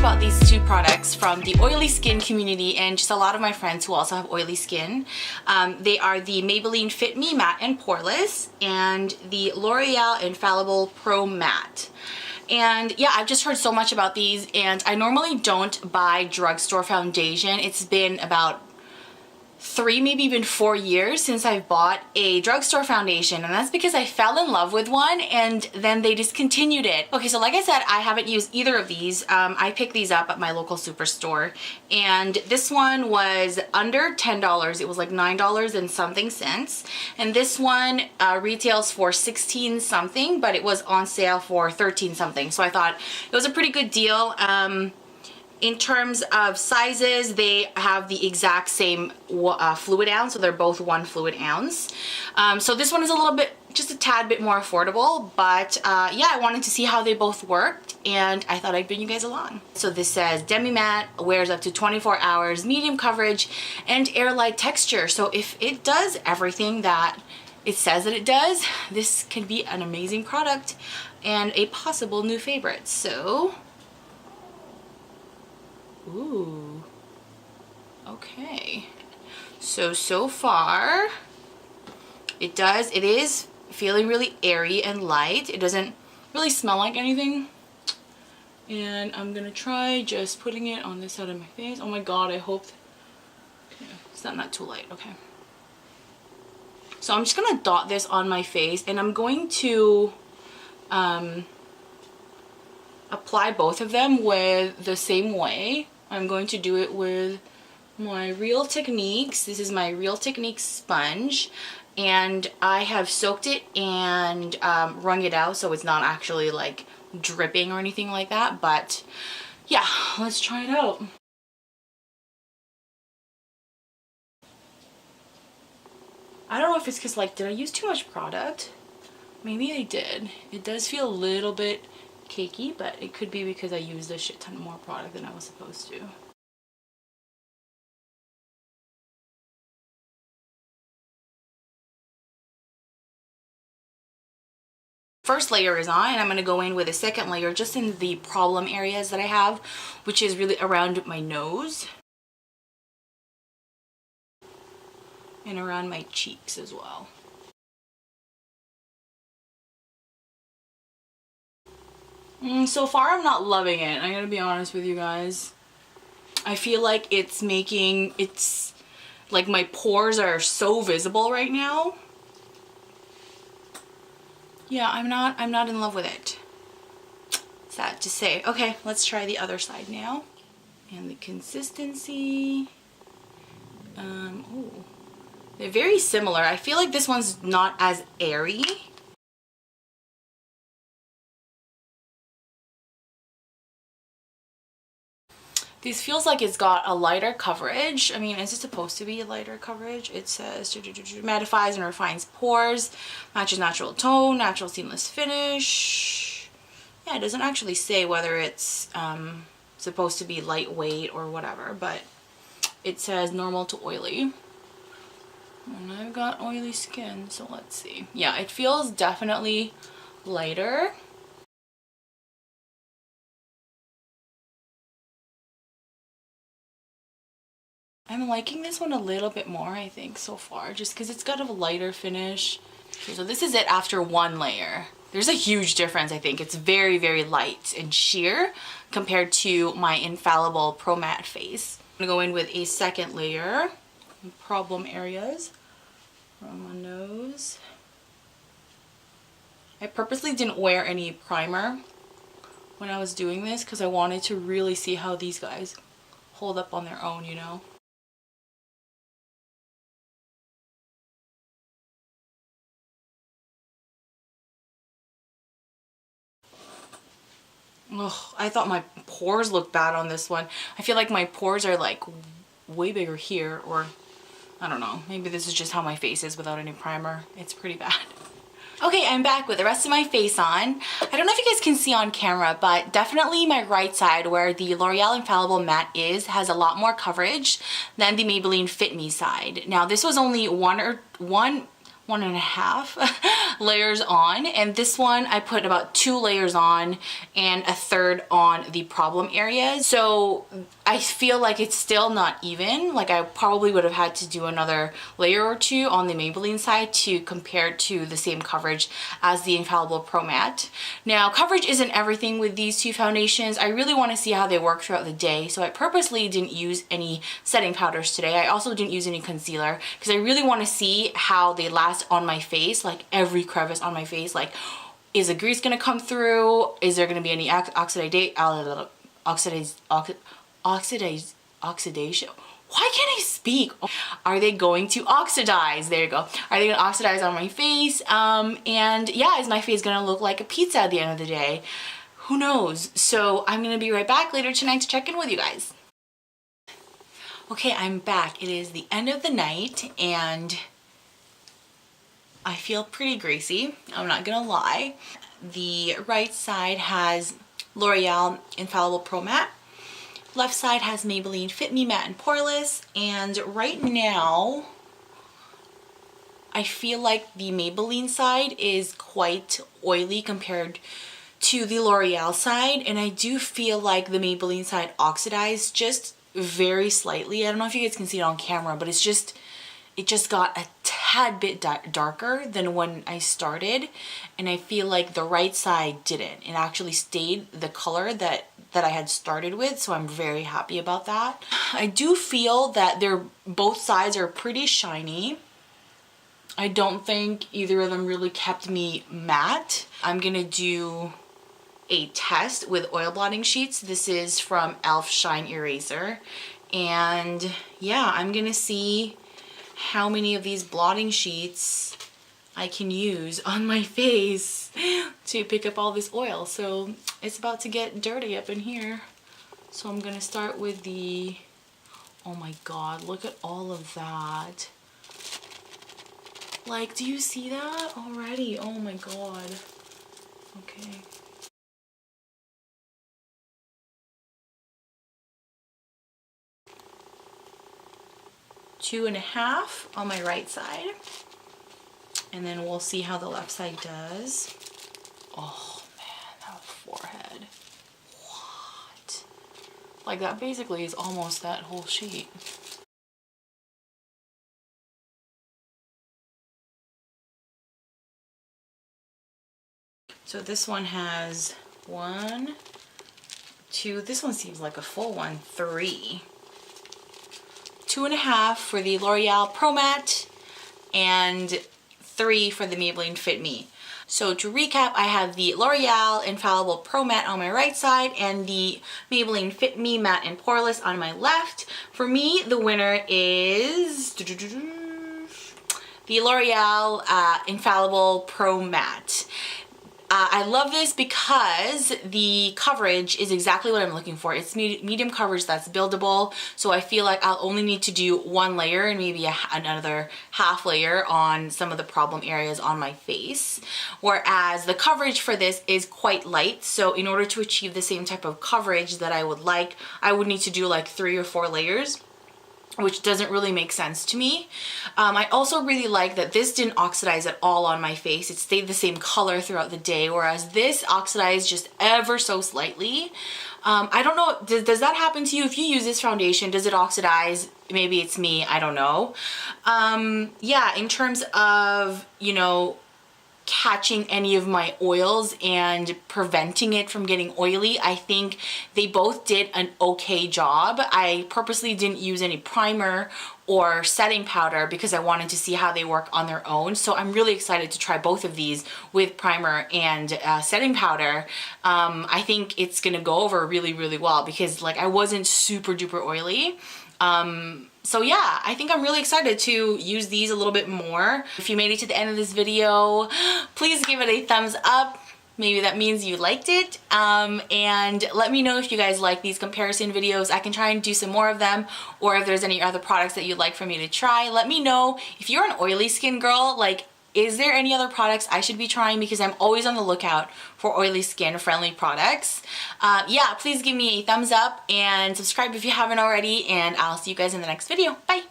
about these two products from the oily skin community and just a lot of my friends who also have oily skin. They are the Maybelline Fit Me Matte and Poreless and the L'Oreal Infallible Pro Matte. And yeah, I've just heard so much about these, and I normally don't buy drugstore foundation. It's been about 3, maybe even 4 years since I've bought a drugstore foundation, and that's because I fell in love with one and then they discontinued it. Okay, so like I said, I haven't used either of these. I picked these up at my local superstore, and this one was under $10. It was like $9 and something cents, and this one retails for 16 something, but it was on sale for 13 something, so I thought it was a pretty good deal. In terms of sizes, they have the exact same fluid ounce, so they're both 1 fluid ounce. So this one is a little bit, just a tad bit more affordable, but yeah, I wanted to see how they both worked, and I thought I'd bring you guys along. So this says Demi Matte, wears up to 24 hours, medium coverage, and air-light texture. So if it does everything that it says that it does, this can be an amazing product and a possible new favorite. So ooh, okay. So far, it is feeling really airy and light. It doesn't really smell like anything. And I'm gonna try just putting it on this side of my face. Oh my god, I hope, okay, it's not too light, okay. So I'm just gonna dot this on my face, and I'm going to apply both of them with the same way. I'm going to do it with my Real Techniques. This is my Real Techniques sponge, and I have soaked it and wrung it out so it's not actually like dripping or anything like that. But yeah, let's try it out. I don't know if it's because, like, did I use too much product? Maybe I did. It does feel a little bit cakey, but it could be because I used a shit ton more product than I was supposed to. First layer is on, and I'm going to go in with a second layer just in the problem areas that I have, which is really around my nose and around my cheeks as well. So far I'm not loving it, I gotta be honest with you guys. I feel like it's like my pores are so visible right now. Yeah, I'm not in love with it. Sad to say. Okay, let's try the other side now. And the consistency, ooh, they're very similar. I feel like this one's not as airy. This feels like it's got a lighter coverage. I mean, is it supposed to be a lighter coverage? It says mattifies and refines pores, matches natural tone, natural seamless finish. Yeah, it doesn't actually say whether it's supposed to be lightweight or whatever, but it says normal to oily. And I've got oily skin, so let's see. Yeah, it feels definitely lighter. I'm liking this one a little bit more, I think, so far, just because it's got a lighter finish. Okay, so this is it after one layer. There's a huge difference, I think. It's very, very light and sheer compared to my Infallible Pro Matte face. I'm gonna go in with a second layer, problem areas from my nose. I purposely didn't wear any primer when I was doing this because I wanted to really see how these guys hold up on their own, you know? Ugh, I thought my pores looked bad on this one. I feel like my pores are like way bigger here, or I don't know. Maybe this is just how my face is without any primer. It's pretty bad. Okay, I'm back with the rest of my face on. I don't know if you guys can see on camera, but definitely my right side where the L'Oreal Infallible Matte is has a lot more coverage than the Maybelline Fit Me side. Now this was only one and a half layers on, and this one I put about 2 layers on and a third on the problem areas. So I feel like it's still not even. Like I probably would have had to do another layer or 2 on the Maybelline side to compare to the same coverage as the Infallible Pro Matte. Now, coverage isn't everything with these 2 foundations. I really want to see how they work throughout the day, so I purposely didn't use any setting powders today. I also didn't use any concealer because I really want to see how they last on my face, like every crevice on my face. Like, is the grease going to come through? Is there going to be any oxidation? Why can't I speak? Are they going to oxidize? There you go. Are they going to oxidize on my face? And yeah, is my face going to look like a pizza at the end of the day? Who knows? So I'm going to be right back later tonight to check in with you guys. Okay, I'm back. It is the end of the night and I feel pretty greasy. I'm not going to lie. The right side has L'Oreal Infallible Pro Matte. Left side has Maybelline Fit Me Matte and Poreless, and right now I feel like the Maybelline side is quite oily compared to the L'Oreal side, and I do feel like the Maybelline side oxidized just very slightly. I don't know if you guys can see it on camera, but it just got a tad bit darker than when I started, and I feel like the right side didn't. It actually stayed the color that I had started with, so I'm very happy about that. I do feel that both sides are pretty shiny. I don't think either of them really kept me matte. I'm gonna do a test with oil blotting sheets. This is from e.l.f. Shine Eraser, and yeah, I'm gonna see how many of these blotting sheets I can use on my face to pick up all this oil. So it's about to get dirty up in here. So I'm gonna start with the, oh my god, look at all of that. Like, do you see that already? Oh my god. Okay. Two and a half on my right side. And then we'll see how the left side does. Oh man, that forehead. What? Like that basically is almost that whole sheet. So this one has 1, 2, this one seems like a full one, 3. 2.5 for the L'Oreal Pro Matte and 3 for the Maybelline Fit Me. So to recap, I have the L'Oreal Infallible Pro Matte on my right side and the Maybelline Fit Me Matte and Poreless on my left. For me, the winner is the L'Oreal Infallible Pro Matte. I love this because the coverage is exactly what I'm looking for. It's medium coverage that's buildable, so I feel like I'll only need to do 1 layer and maybe another half layer on some of the problem areas on my face. Whereas the coverage for this is quite light, so in order to achieve the same type of coverage that I would like, I would need to do like 3 or 4 layers, which doesn't really make sense to me. I also really like that this didn't oxidize at all on my face. It stayed the same color throughout the day, whereas this oxidized just ever so slightly. I don't know, does that happen to you? If you use this foundation, does it oxidize? Maybe it's me, I don't know. Yeah, in terms of, you know, catching any of my oils and preventing it from getting oily, I think they both did an okay job. I purposely didn't use any primer or setting powder because I wanted to see how they work on their own. So I'm really excited to try both of these with primer and setting powder. I think it's gonna go over really, really well because like I wasn't super duper oily. So yeah, I think I'm really excited to use these a little bit more. If you made it to the end of this video, please give it a thumbs up. Maybe that means you liked it. And let me know if you guys like these comparison videos. I can try and do some more of them, or if there's any other products that you'd like for me to try. Let me know if you're an oily skin girl, like, is there any other products I should be trying? Because I'm always on the lookout for oily skin friendly products. Yeah, please give me a thumbs up and subscribe if you haven't already, and I'll see you guys in the next video. Bye!